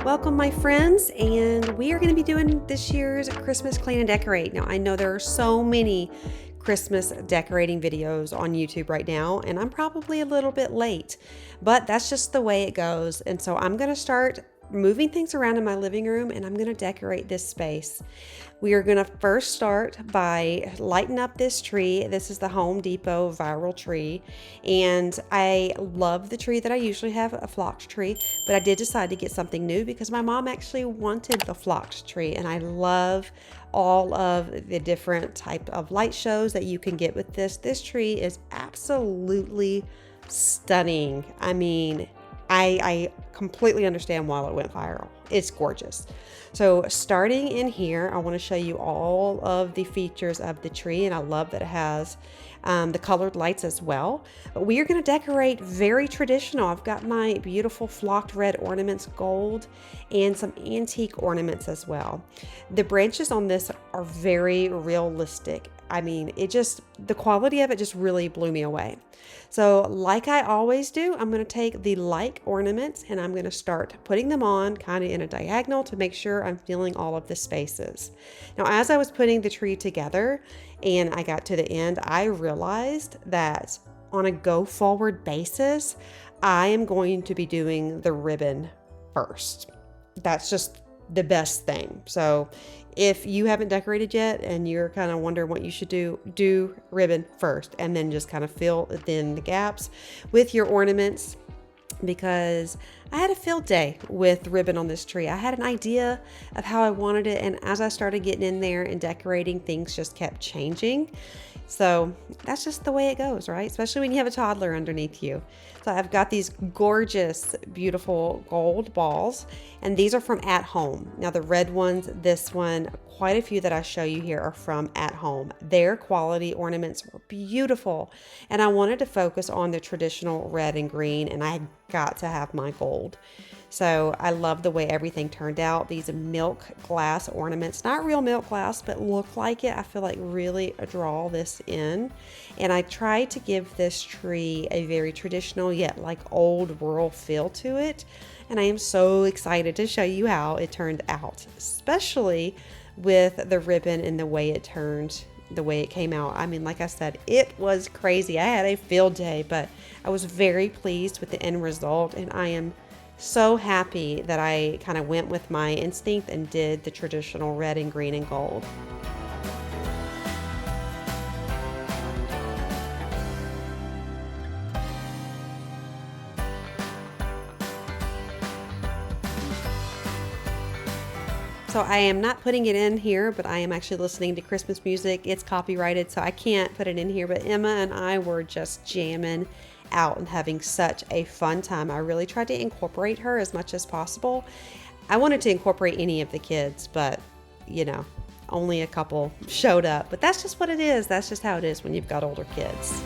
Welcome, my friends, and we are going to be doing this year's Christmas Clean and Decorate. Now, I know there are so many Christmas decorating videos on YouTube right now, and I'm probably a little bit late, but that's just the way it goes. And so I'm going to start moving things around in my living room, and I'm going to decorate this space. We are going to first start by lighting up this tree. This is the Home Depot viral tree, and I love the tree that I usually have, a flocked tree, but I did decide to get something new because my mom actually wanted the flocked tree, and I love all of the different type of light shows that you can get with this. This tree is absolutely stunning. I mean, I completely understand why it went viral. It's gorgeous. So starting in here, I want to show you all of the features of the tree, and I love that it has the colored lights as well. But we are going to decorate very traditional. I've got my beautiful flocked red ornaments, gold, and some antique ornaments as well. The branches on this are very realistic. I mean, the quality of it just really blew me away. So like I always do, I'm going to take the like ornaments and I'm going to start putting them on kind of in a diagonal to make sure I'm filling all of the spaces. Now, as I was putting the tree together and I got to the end, I realized that on a go forward basis, I am going to be doing the ribbon first. That's just the best thing. So if you haven't decorated yet and you're kind of wondering what you should do ribbon first and then just kind of fill in the gaps with your ornaments, because I had a field day with ribbon on this tree. I had an idea of how I wanted it, and as I started getting in there and decorating, things just kept changing. So that's just the way it goes, right? Especially when you have a toddler underneath you. So I've got these gorgeous, beautiful gold balls, and these are from At Home. Now the red ones, this one, quite a few that I show you here are from At Home. Their quality ornaments were beautiful, and I wanted to focus on the traditional red and green, and I got to have my gold. So I love the way everything turned out. These milk glass ornaments, not real milk glass, but look like it. I feel like really draw this in. And I tried to give this tree a very traditional yet like old rural feel to it. And I am so excited to show you how it turned out, especially with the ribbon and the way it turned, the way it came out. I mean, like I said, it was crazy. I had a field day, but I was very pleased with the end result, and I am so happy that I kind of went with my instinct and did the traditional red and green and gold. So I am not putting it in here, but I am actually listening to Christmas music. It's copyrighted, so I can't put it in here, but Emma and I were just jamming out and having such a fun time. I really tried to incorporate her as much as possible. I wanted to incorporate any of the kids, but only a couple showed up. But that's just what it is. That's just how it is when you've got older kids.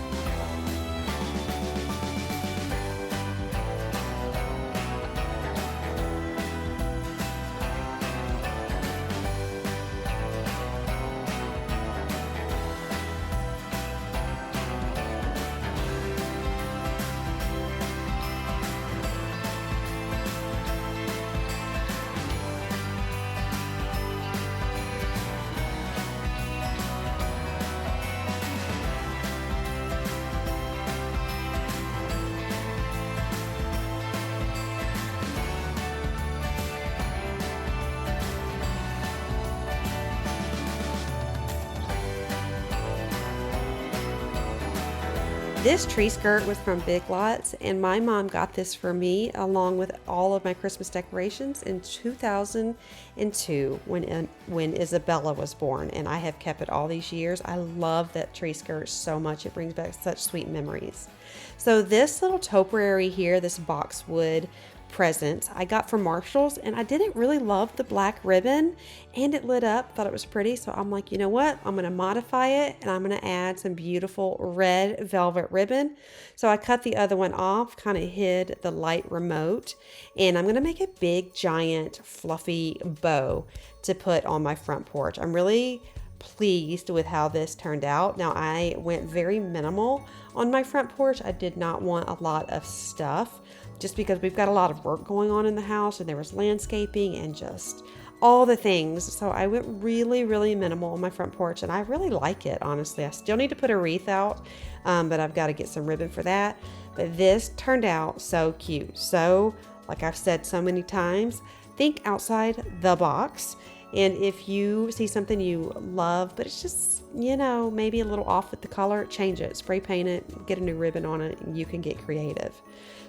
This tree skirt was from Big Lots, and my mom got this for me along with all of my Christmas decorations in 2002 when Isabella was born, and I have kept it all these years. I love that tree skirt so much. It brings back such sweet memories. So this little topiary here, this boxwood present I got from Marshall's, and I didn't really love the black ribbon, and it lit up. Thought it was pretty, so I'm like, you know what, I'm gonna modify it and I'm gonna add some beautiful red velvet ribbon. So I cut the other one off, kind of hid the light remote, and I'm gonna make a big giant fluffy bow to put on my front porch. I'm really pleased with how this turned out. Now, I went very minimal on my front porch. I did not want a lot of stuff just because we've got a lot of work going on in the house, and there was landscaping and just all the things. So I went really, really minimal on my front porch, and I really like it, honestly. I still need to put a wreath out, but I've got to get some ribbon for that. But this turned out so cute. So, like I've said so many times, think outside the box. And if you see something you love, but it's just, maybe a little off with the color, change it, spray paint it, get a new ribbon on it, and you can get creative.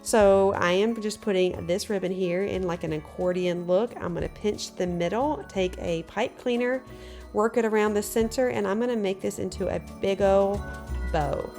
So I am just putting this ribbon here in like an accordion look. I'm going to pinch the middle, take a pipe cleaner, work it around the center, and I'm going to make this into a big old bow.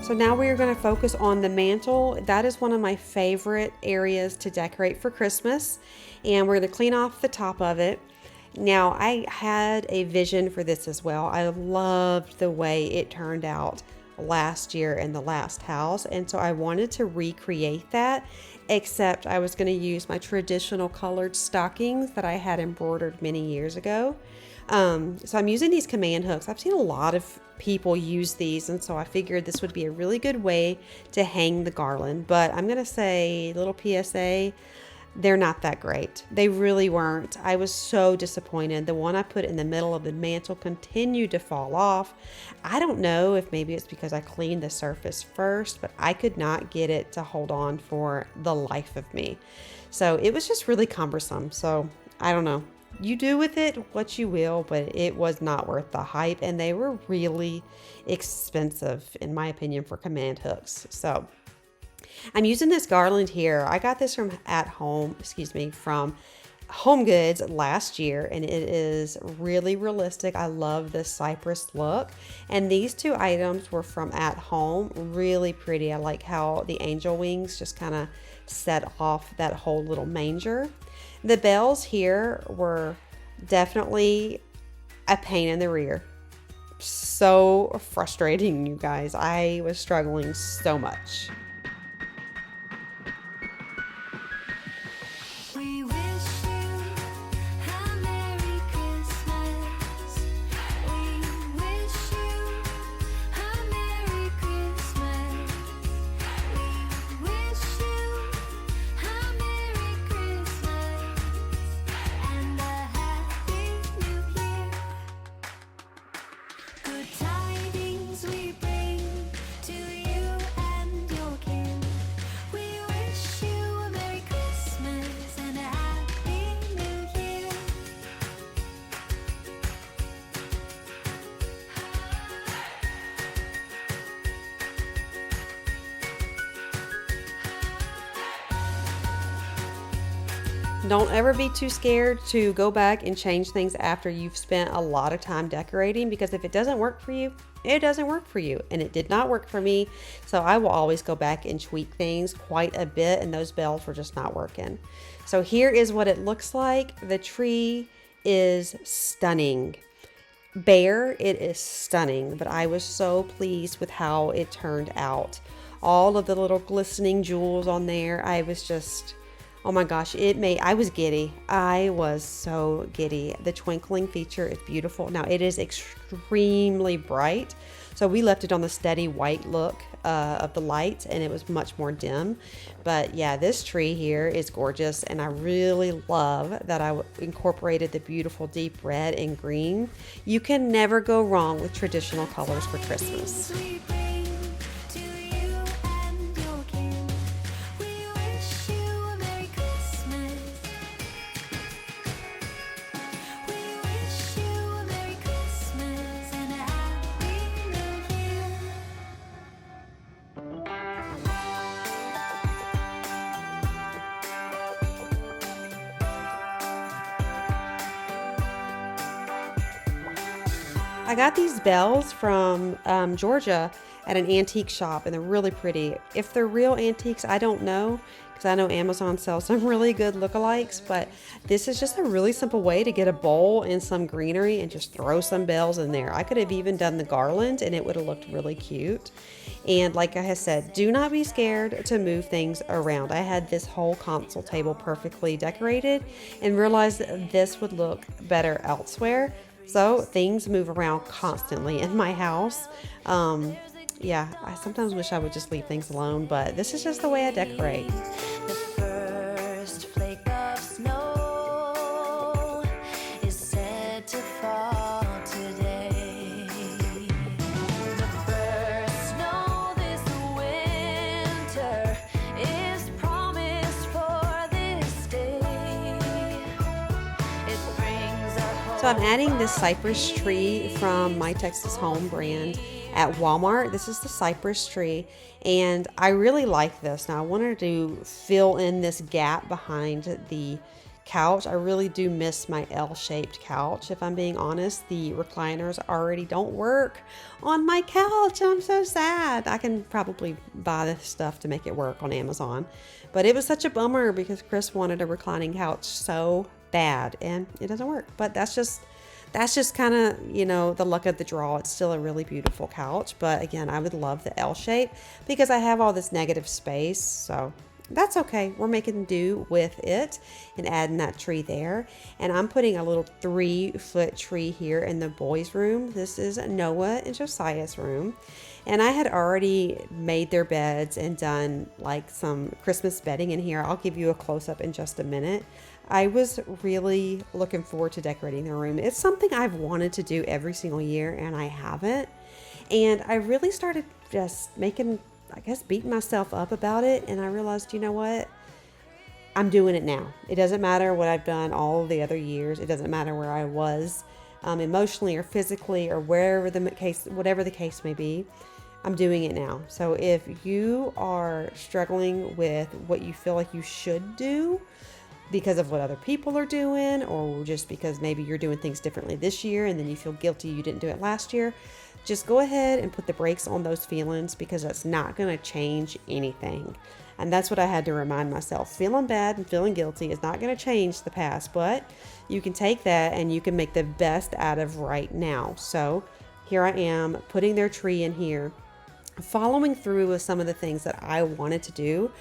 So now we are going to focus on the mantle. That is one of my favorite areas to decorate for Christmas. And we're going to clean off the top of it. Now, I had a vision for this as well. I loved the way it turned out last year in the last house. And so I wanted to recreate that, except I was going to use my traditional colored stockings that I had embroidered many years ago. So I'm using these command hooks. I've seen a lot of people use these, and so I figured this would be a really good way to hang the garland. But I'm gonna say, little PSA, they're not that great. They really weren't. I was so disappointed. The one I put in the middle of the mantle continued to fall off. I don't know if maybe it's because I cleaned the surface first, but I could not get it to hold on for the life of me. So it was just really cumbersome. So I don't know. You do with it what you will, but it was not worth the hype, and they were really expensive, in my opinion, for command hooks. So I'm using this garland here. I got this from from Home Goods last year, and it is really realistic. I love this cypress look, and these two items were from At Home. Really pretty. I like how the angel wings just kind of set off that whole little manger. The bells here were definitely a pain in the rear. So frustrating, you guys. I was struggling so much. We wish you a Merry Christmas. We wish you a Merry Christmas. We wish you a Merry Christmas and a Happy New Year. Good tidings we bring to you and your kin. We wish you a Merry Christmas and a Happy New Year. Don't ever be too scared to go back and change things after you've spent a lot of time decorating, because if it doesn't work for you, it doesn't work for you. And it did not work for me. So I will always go back and tweak things quite a bit, and those bells were just not working. So here is what it looks like. The tree is stunning. Bare, it is stunning, but I was so pleased with how it turned out. All of the little glistening jewels on there, I was just... oh my gosh, I was giddy. I was so giddy. The twinkling feature is beautiful. Now it is extremely bright. So we left it on the steady white look of the light, and it was much more dim. But yeah, this tree here is gorgeous, and I really love that I incorporated the beautiful deep red and green. You can never go wrong with traditional colors for Christmas. We bring to you and your kin. We wish you a Merry Christmas. We wish you a Merry Christmas and a Happy New Year. I got these bells from Georgia at an antique shop, and they're really pretty. If they're real antiques, I don't know, because I know Amazon sells some really good lookalikes, but this is just a really simple way to get a bowl and some greenery and just throw some bells in there. I could have even done the garland and it would have looked really cute. And like I had said, do not be scared to move things around. I had this whole console table perfectly decorated and realized that this would look better elsewhere. So things move around constantly in my house. Yeah, I sometimes wish I would just leave things alone, but this is just the way I decorate. The first flake of snow is said to fall today. The first snow this winter is promised for this day. It brings a So I'm adding this cypress tree from My Texas Home brand at Walmart. This is the cypress tree, and I really like this. Now I wanted to fill in this gap behind the couch. I really do miss my L-shaped couch. If I'm being honest, the recliners already don't work on my couch. I'm so sad. I can probably buy this stuff to make it work on Amazon, but it was such a bummer because Chris wanted a reclining couch so bad and it doesn't work. But that's just kind of, the luck of the draw. It's still a really beautiful couch, but again, I would love the L shape because I have all this negative space, so that's okay. We're making do with it and adding that tree there. And I'm putting a little 3-foot tree here in the boys' room. This is Noah and Josiah's room. And I had already made their beds and done like some Christmas bedding in here. I'll give you a close-up in just a minute. I was really looking forward to decorating their room. It's something I've wanted to do every single year and I haven't. And I really started just beating myself up about it. And I realized, you know what? I'm doing it now. It doesn't matter what I've done all the other years. It doesn't matter where I was emotionally or physically or whatever the case may be. I'm doing it now. So if you are struggling with what you feel like you should do because of what other people are doing, or just because maybe you're doing things differently this year and then you feel guilty you didn't do it last year, just go ahead and put the brakes on those feelings, because that's not going to change anything. And that's what I had to remind myself. Feeling bad and feeling guilty is not going to change the past, but you can take that and you can make the best out of right now. So here I am putting their tree in here, following through with some of the things that I wanted to do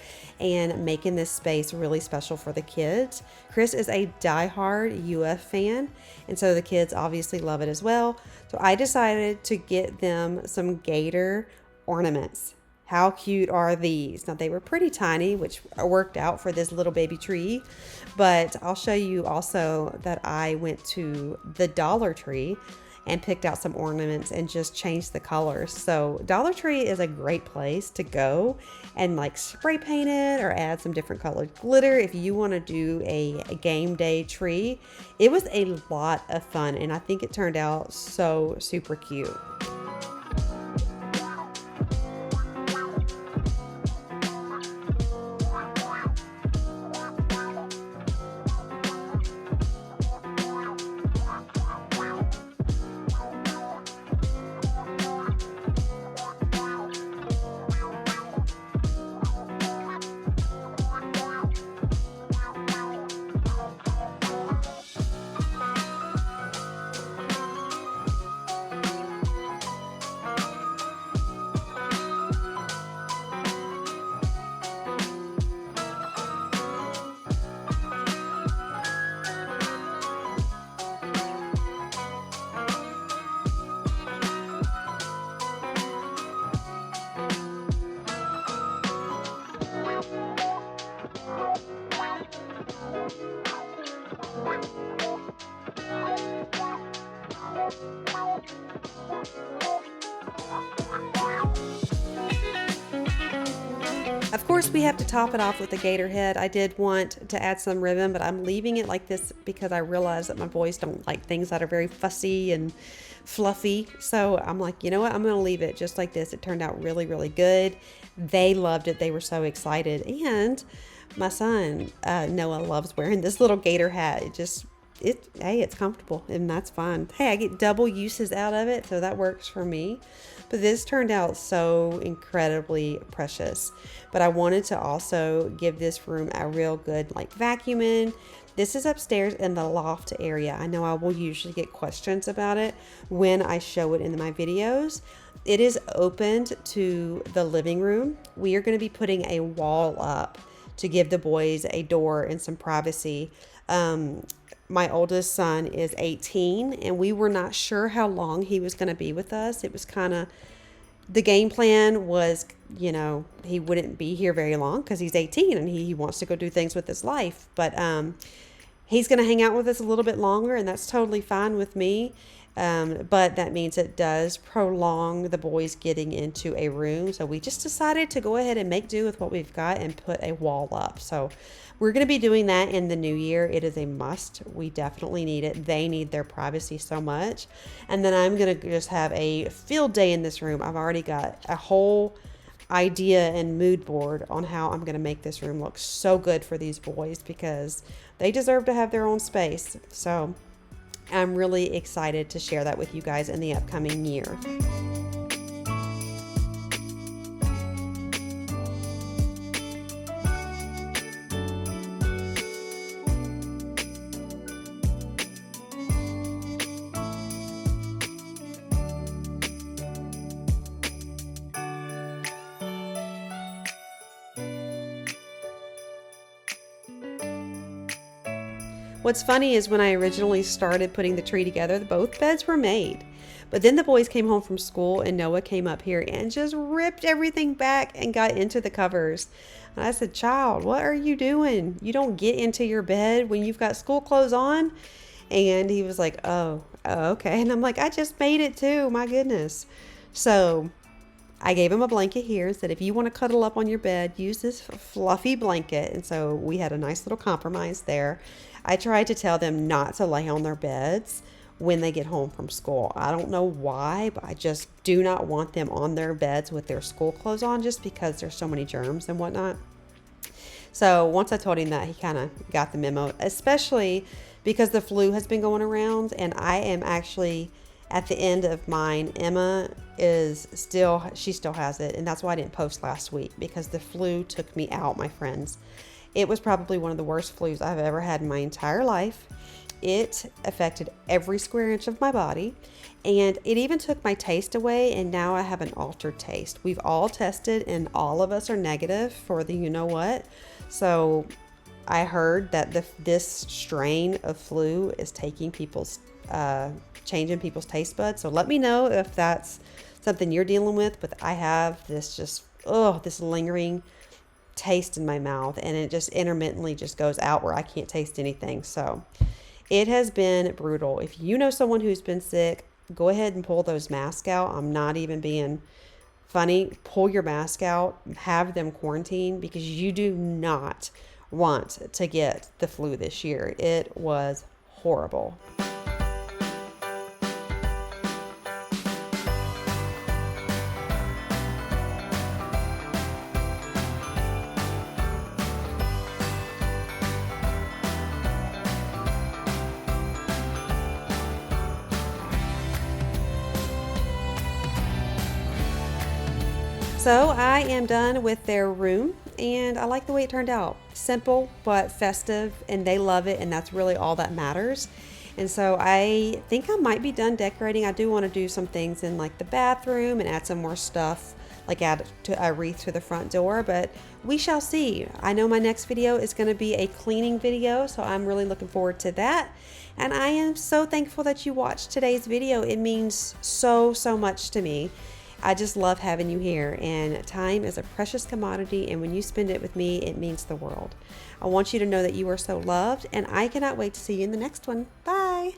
and making this space really special for the kids. Chris is a diehard UF fan, and so the kids obviously love it as well. So I decided to get them some gator ornaments. How cute are these? Now they were pretty tiny, which worked out for this little baby tree, but I'll show you also that I went to the Dollar Tree and picked out some ornaments and just changed the colors. So Dollar Tree is a great place to go and like spray paint it or add some different colored glitter if you want to do a game day tree. It was a lot of fun and I think it turned out so super cute. Of course, we have to top it off with a gator head. I did want to add some ribbon, but I'm leaving it like this because I realize that my boys don't like things that are very fussy and fluffy. So I'm like, you know what? I'm going to leave it just like this. It turned out really, really good. They loved it. They were so excited. And my son, Noah, loves wearing this little gator hat. It just hey, it's comfortable and that's fine. Hey, I get double uses out of it, so that works for me. But this turned out so incredibly precious. But I wanted to also give this room a real good like vacuuming. This is upstairs in the loft area. I know I will usually get questions about it when I show it in my videos. It is opened to the living room. We are going to be putting a wall up to give the boys a door and some privacy. My oldest son is 18 and we were not sure how long he was going to be with us. It was kind of, the game plan was, he wouldn't be here very long because he's 18 and he wants to go do things with his life. But he's going to hang out with us a little bit longer, and that's totally fine with me. But that means it does prolong the boys getting into a room. So we just decided to go ahead and make do with what we've got and put a wall up. So we're going to be doing that in the new year. It is a must. We definitely need it. They need their privacy so much. And then I'm going to just have a field day in this room. I've already got a whole idea and mood board on how I'm going to make this room look so good for these boys because they deserve to have their own space. So I'm really excited to share that with you guys in the upcoming year. What's funny is when I originally started putting the tree together, both beds were made. But then the boys came home from school and Noah came up here and just ripped everything back and got into the covers. And I said, "Child, what are you doing? You don't get into your bed when you've got school clothes on." And he was like, oh, okay. And I'm like, I just made it too. My goodness. So I gave him a blanket here and said, if you want to cuddle up on your bed, use this fluffy blanket. And so we had a nice little compromise there. I tried to tell them not to lay on their beds when they get home from school. I don't know why, but I just do not want them on their beds with their school clothes on just because there's so many germs and whatnot. So once I told him that, he kind of got the memo, especially because the flu has been going around and I am actually at the end of mine. Emma she still has it. And that's why I didn't post last week because the flu took me out, my friends. It was probably one of the worst flus I've ever had in my entire life. It affected every square inch of my body and it even took my taste away. And now I have an altered taste. We've all tested and all of us are negative for the you-know-what. So I heard that this strain of flu is taking changing people's taste buds. So let me know if that's something you're dealing with. But I have this this lingering taste in my mouth and it just intermittently just goes out where I can't taste anything. So it has been brutal. If you know someone who's been sick, go ahead and pull those masks out. I'm not even being funny. Pull your mask out, have them quarantine because you do not want to get the flu this year. It was horrible. So I am done with their room and I like the way it turned out. Simple but festive and they love it and that's really all that matters. And so I think I might be done decorating. I do want to do some things in like the bathroom and add some more stuff, like add a wreath to the front door, but we shall see. I know my next video is going to be a cleaning video, so I'm really looking forward to that. And I am so thankful that you watched today's video. It means so much to me. I just love having you here, and time is a precious commodity, and when you spend it with me, it means the world. I want you to know that you are so loved, and I cannot wait to see you in the next one. Bye.